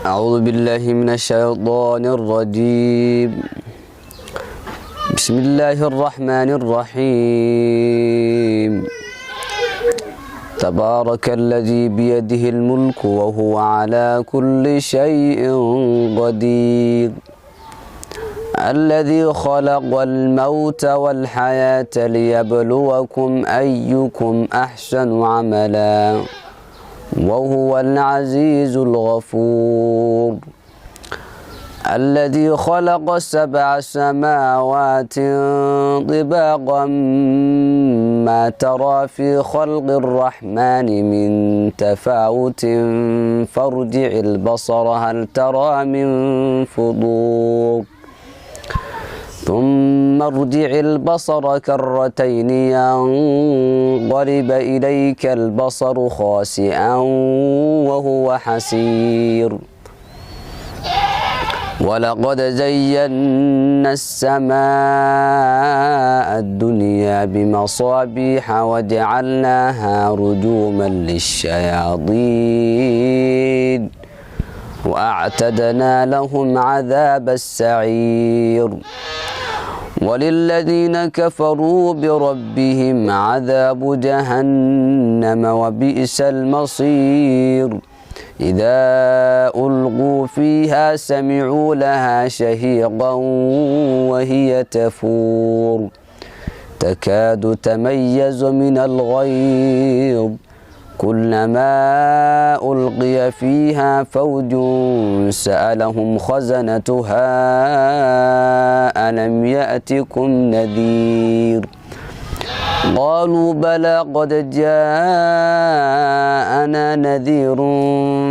أعوذ بالله من الشيطان الرجيم. بسم الله الرحمن الرحيم. تبارك الذي بيده الملك وهو على كل شيء قدير. الذي خلق الموت والحياة ليبلوكم أيكم أحسن عملا وهو العزيز الغفور. الذي خلق 7 سماوات طباقا ما ترى في خلق الرحمن من تفاوت فارجع البصر هل ترى من فطور ثم ارجع البصر كرتين ينقلب إليك البصر خاسئا وهو حسير. ولقد زينا السماء الدنيا بمصابيح وجعلناها رجوما للشياطين وأعتدنا لهم عذاب السعير. وللذين كفروا بربهم عذاب جهنم وبئس المصير. إذا ألقوا فيها سمعوا لها شهيقا وهي تفور تكاد تميز من الغيظ كلما ألقي فيها فوج سألهم خزنتها ألم يأتكم نذير قالوا بلى قد جاءنا نذير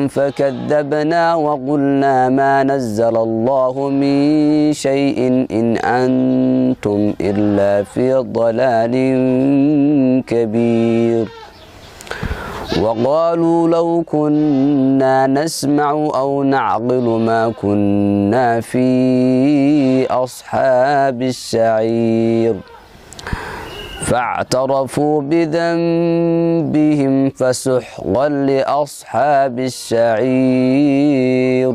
فكذبنا وقلنا ما نزل الله من شيء إن أنتم إلا في ضلال كبير. وقالوا لو كنا نسمع أو نعقل ما كنا في أصحاب السعير فاعترفوا بذنبهم فسحقا لأصحاب السعير.